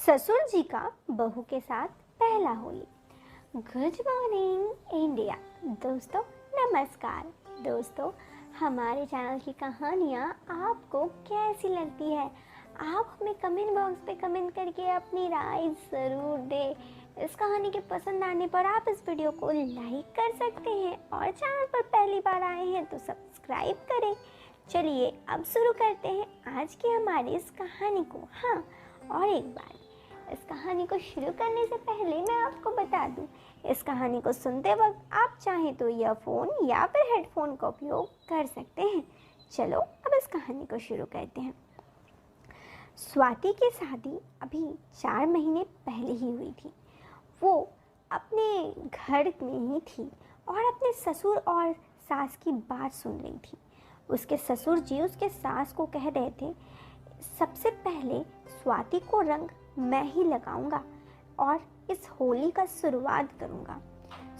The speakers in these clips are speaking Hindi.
ससुर जी का बहू के साथ पहला होली। गुड मॉर्निंग इंडिया दोस्तों, नमस्कार दोस्तों। हमारे चैनल की कहानियाँ आपको कैसी लगती है? आप हमें कमेंट बॉक्स पे कमेंट करके अपनी राय ज़रूर दें। इस कहानी के पसंद आने पर आप इस वीडियो को लाइक कर सकते हैं और चैनल पर पहली बार आए हैं तो सब्सक्राइब करें। चलिए अब शुरू करते हैं आज की हमारी इस कहानी को। हाँ, और एक बार इस कहानी को शुरू करने से पहले मैं आपको बता दूं, इस कहानी को सुनते वक्त आप चाहें तो ईयरफोन या फिर हेडफोन का उपयोग कर सकते हैं। चलो अब इस कहानी को शुरू करते हैं। स्वाति की शादी अभी 4 महीने पहले ही हुई थी। वो अपने घर में ही थी और अपने ससुर और सास की बात सुन रही थी। उसके ससुर जी उसके सास को कह रहे थे, सबसे पहले स्वाति को रंग मैं ही लगाऊंगा और इस होली का शुरुआत करूंगा।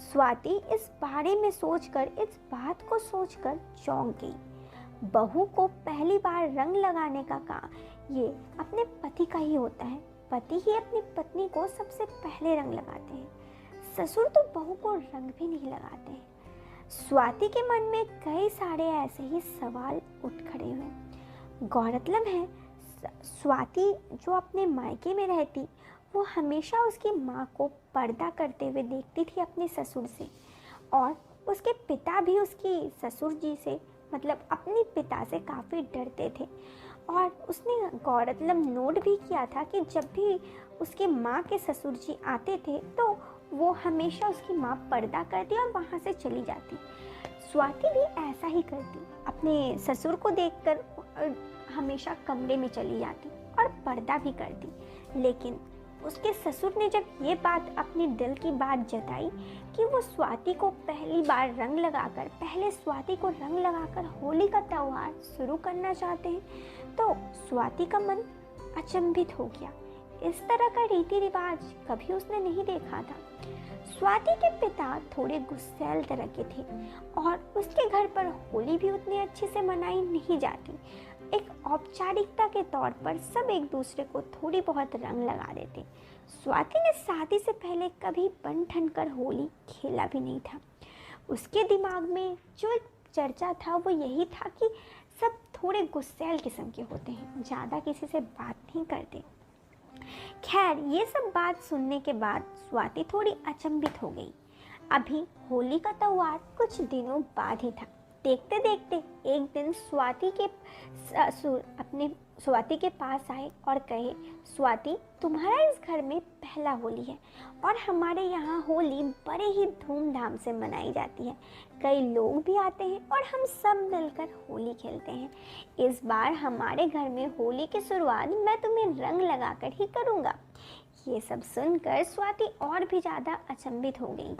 स्वाति इस बारे में सोचकर, इस बात को सोचकर चौंक गई। बहू को पहली बार रंग लगाने का काम ये अपने पति का ही होता है। पति ही अपनी पत्नी को सबसे पहले रंग लगाते हैं। ससुर तो बहू को रंग भी नहीं लगाते हैं। स्वाति के मन में कई सारे ऐसे ही सवाल उठ खड़े हुए। गौरतलब है, स्वाति जो अपने मायके में रहती, वो हमेशा उसकी माँ को पर्दा करते हुए देखती थी अपने ससुर से, और उसके पिता भी उसकी ससुर जी से, मतलब अपने पिता से काफ़ी डरते थे। और उसने गौरतलब नोट भी किया था कि जब भी उसके माँ के ससुर जी आते थे तो वो हमेशा उसकी माँ पर्दा करती और वहाँ से चली जाती। स्वाति भी ऐसा ही करती, अपने ससुर को देखकर हमेशा कमरे में चली जाती और पर्दा भी करती। लेकिन उसके ससुर ने जब ये बात, अपनी दिल की बात जताई कि वो स्वाति को पहली बार रंग लगाकर, पहले स्वाति को रंग लगाकर होली का त्यौहार शुरू करना चाहते हैं, तो स्वाति का मन अचंभित हो गया। इस तरह का रीति रिवाज कभी उसने नहीं देखा था। स्वाति के पिता थोड़े गुस्सैल तरह के थे और उसके घर पर होली भी उतनी अच्छे से मनाई नहीं जाती। एक औपचारिकता के तौर पर सब एक दूसरे को थोड़ी बहुत रंग लगा देते। स्वाति ने शादी से पहले कभी बन ठन कर होली खेला भी नहीं था। उसके दिमाग में जो चर्चा था वो यही था कि सब थोड़े गुस्सैल किस्म के होते हैं, ज़्यादा किसी से बात नहीं करते। खैर, ये सब बात सुनने के बाद स्वाति थोड़ी अचंभित हो गई। अभी होली का त्यौहार कुछ दिनों बाद ही था। देखते देखते एक दिन स्वाति के ससुर अपने स्वाति के पास आए और कहे, स्वाति, तुम्हारा इस घर में पहला होली है और हमारे यहाँ होली बड़े ही धूमधाम से मनाई जाती है। कई लोग भी आते हैं और हम सब मिलकर होली खेलते हैं। इस बार हमारे घर में होली की शुरुआत मैं तुम्हें रंग लगाकर ही करूँगा। ये सब सुनकर स्वाति और भी ज़्यादा अचंभित हो गई।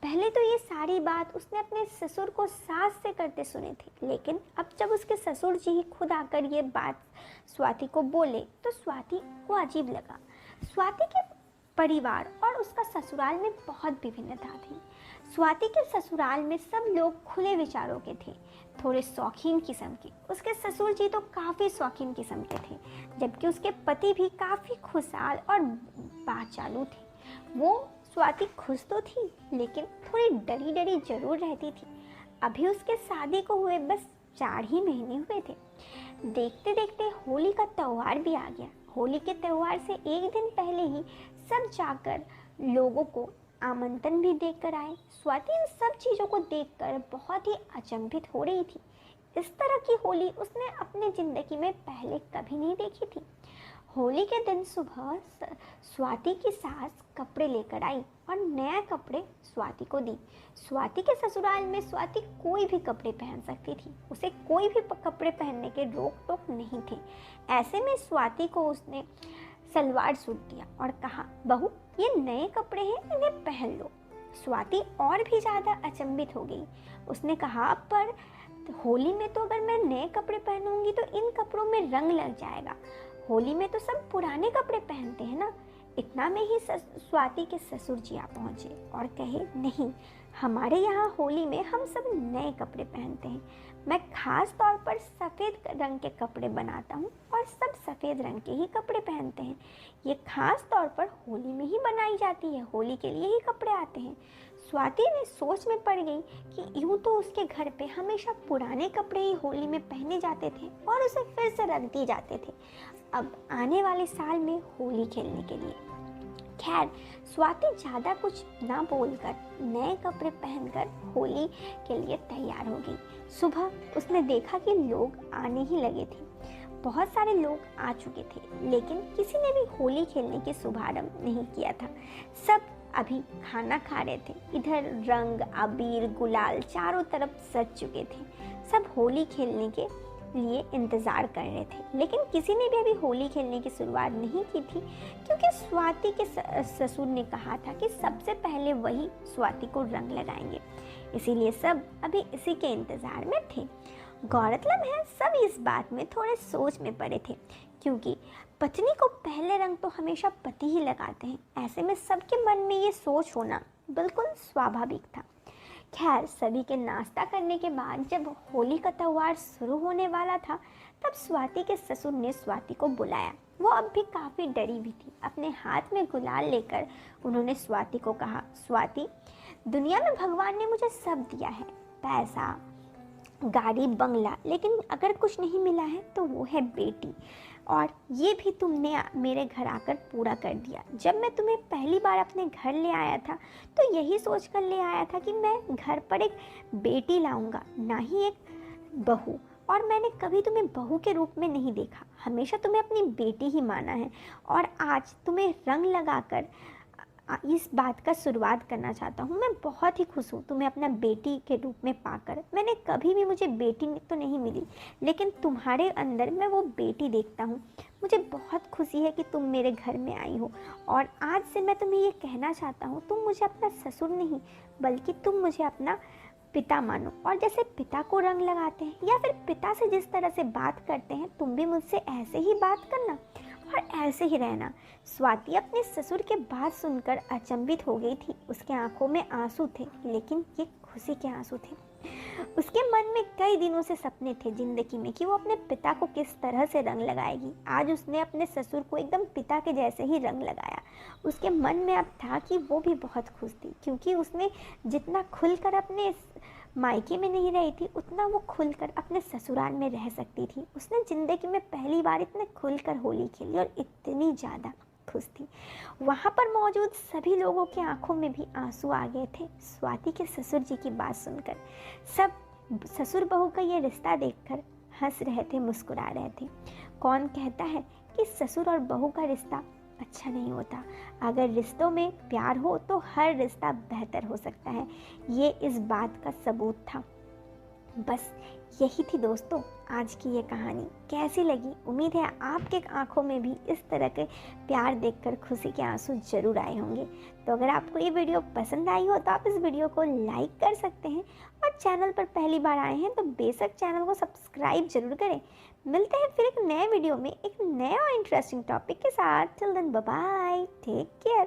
पहले तो ये सारी बात उसने अपने ससुर को सास से करते सुने थे, लेकिन अब जब उसके ससुर जी ही खुद आकर ये बात स्वाति को बोले तो स्वाति को अजीब लगा। स्वाति के परिवार और उसका ससुराल में बहुत विभिन्नता थी। स्वाति के ससुराल में सब लोग खुले विचारों के थे, थोड़े शौकीन किस्म के। उसके ससुर जी तो काफ़ी शौकीन किस्म के थे, जबकि उसके पति भी काफ़ी खुशहाल और बाचालू थे। वो स्वाति खुश तो थी, लेकिन थोड़ी डरी डरी जरूर रहती थी। अभी उसके शादी को हुए बस 4 ही महीने हुए थे। देखते देखते होली का त्यौहार भी आ गया। होली के त्यौहार से एक दिन पहले ही सब जाकर लोगों को आमंत्रण भी देकर आए। स्वाति इन सब चीज़ों को देखकर बहुत ही अचंभित हो रही थी। इस तरह की होली उसने अपनी ज़िंदगी में पहले कभी नहीं देखी थी। होली के दिन सुबह स्वाति की सास कपड़े लेकर आई और नया कपड़े स्वाति को दी। स्वाति के ससुराल में स्वाति कोई भी कपड़े पहन सकती थी, उसे कोई भी कपड़े पहनने के रोक टोक नहीं थे। ऐसे में स्वाति को उसने सलवार सूट दिया और कहा, बहू, ये नए कपड़े हैं, इन्हें पहन लो। स्वाति और भी ज़्यादा अचंभित हो गई। उसने कहा, पर होली में तो अगर मैं नए कपड़े पहनूंगी तो इन कपड़ों में रंग लग जाएगा। होली में तो सब पुराने कपड़े पहनते हैं ना। इतना में ही स्वाति के ससुर जी आ पहुँचे और कहे, नहीं, हमारे यहाँ होली में हम सब नए कपड़े पहनते हैं। मैं खास तौर पर सफ़ेद रंग के कपड़े बनाता हूँ और सब सफ़ेद रंग के ही कपड़े पहनते हैं। ये खास तौर पर होली में ही बनाई जाती है, होली के लिए ही कपड़े आते हैं। स्वाति ने सोच में पड़ गई कि यूं तो उसके घर पे हमेशा पुराने कपड़े ही होली में पहने जाते थे और उसे फिर से रख दिए जाते थे, अब आने वाले साल में होली खेलने के लिए। खैर, स्वाति ज़्यादा कुछ ना बोलकर नए कपड़े पहनकर होली के लिए तैयार हो गई। सुबह उसने देखा कि लोग आने ही लगे थे। बहुत सारे लोग आ चुके थे, लेकिन किसी ने भी होली खेलने की शुभारंभ नहीं किया था। सब अभी खाना खा रहे थे। इधर रंग, अबीर, गुलाल चारों तरफ सज चुके थे। सब होली खेलने के लिए इंतज़ार कर रहे थे, लेकिन किसी ने भी अभी होली खेलने की शुरुआत नहीं की थी, क्योंकि स्वाति के ससुर ने कहा था कि सबसे पहले वही स्वाति को रंग लगाएंगे। इसीलिए सब अभी इसी के इंतज़ार में थे। गौरतलब है, सब इस बात में थोड़े सोच में पड़े थे, क्योंकि पत्नी को पहले रंग तो हमेशा पति ही लगाते हैं। ऐसे में सबके मन में ये सोच होना बिल्कुल स्वाभाविक था। खैर, सभी के नाश्ता करने के बाद जब होली का त्यौहार शुरू होने वाला था, तब स्वाति के ससुर ने स्वाति को बुलाया। वो अब भी काफ़ी डरी हुई थी। अपने हाथ में गुलाल लेकर उन्होंने स्वाति को कहा, स्वाति, दुनिया में भगवान ने मुझे सब दिया है, पैसा, गाड़ी, बंगला, लेकिन अगर कुछ नहीं मिला है तो वो है बेटी। और ये भी तुमने मेरे घर आकर पूरा कर दिया। जब मैं तुम्हें पहली बार अपने घर ले आया था तो यही सोच कर ले आया था कि मैं घर पर एक बेटी लाऊंगा, ना ही एक बहू। और मैंने कभी तुम्हें बहू के रूप में नहीं देखा, हमेशा तुम्हें अपनी बेटी ही माना है। और आज तुम्हें रंग लगाकर इस बात का शुरुआत करना चाहता हूँ। मैं बहुत ही खुश हूँ तुम्हें अपना बेटी के रूप में पाकर। मैंने कभी भी, मुझे बेटी तो नहीं मिली, लेकिन तुम्हारे अंदर मैं वो बेटी देखता हूँ। मुझे बहुत खुशी है कि तुम मेरे घर में आई हो, और आज से मैं तुम्हें ये कहना चाहता हूँ, तुम मुझे अपना ससुर नहीं बल्कि तुम मुझे अपना पिता मानो। और जैसे पिता को रंग लगाते हैं या फिर पिता से जिस तरह से बात करते हैं, तुम भी मुझसे ऐसे ही बात करना और ऐसे ही रहना। स्वाति अपने ससुर के बात सुनकर अचंभित हो गई थी। उसके आंखों में आंसू थे, लेकिन ये खुशी के आंसू थे। उसके मन में कई दिनों से सपने थे जिंदगी में कि वो अपने पिता को किस तरह से रंग लगाएगी। आज उसने अपने ससुर को एकदम पिता के जैसे ही रंग लगाया। उसके मन में अब था कि वो भी बहुत खुश थी, क्योंकि उसने जितना खुलकर अपने मायके में नहीं रही थी, उतना वो खुलकर अपने ससुराल में रह सकती थी। उसने ज़िंदगी में पहली बार इतने खुलकर होली खेली और इतनी ज़्यादा खुश थी। वहाँ पर मौजूद सभी लोगों की आंखों में भी आंसू आ गए थे स्वाति के ससुर जी की बात सुनकर। सब ससुर बहू का ये रिश्ता देखकर हंस रहे थे, मुस्कुरा रहे थे। कौन कहता है कि ससुर और बहू का रिश्ता अच्छा नहीं होता। अगर रिश्तों में प्यार हो तो हर रिश्ता बेहतर हो सकता है। ये इस बात का सबूत था। बस यही थी दोस्तों आज की ये कहानी। कैसी लगी? उम्मीद है आपके आंखों में भी इस तरह के प्यार देखकर खुशी के आंसू जरूर आए होंगे। तो अगर आपको ये वीडियो पसंद आई हो तो आप इस वीडियो को लाइक कर सकते हैं, और चैनल पर पहली बार आए हैं तो बेशक चैनल को सब्सक्राइब जरूर करें। मिलते हैं फिर एक नए वीडियो में एक नया और इंटरेस्टिंग टॉपिक के साथ। Till then bye bye, take care.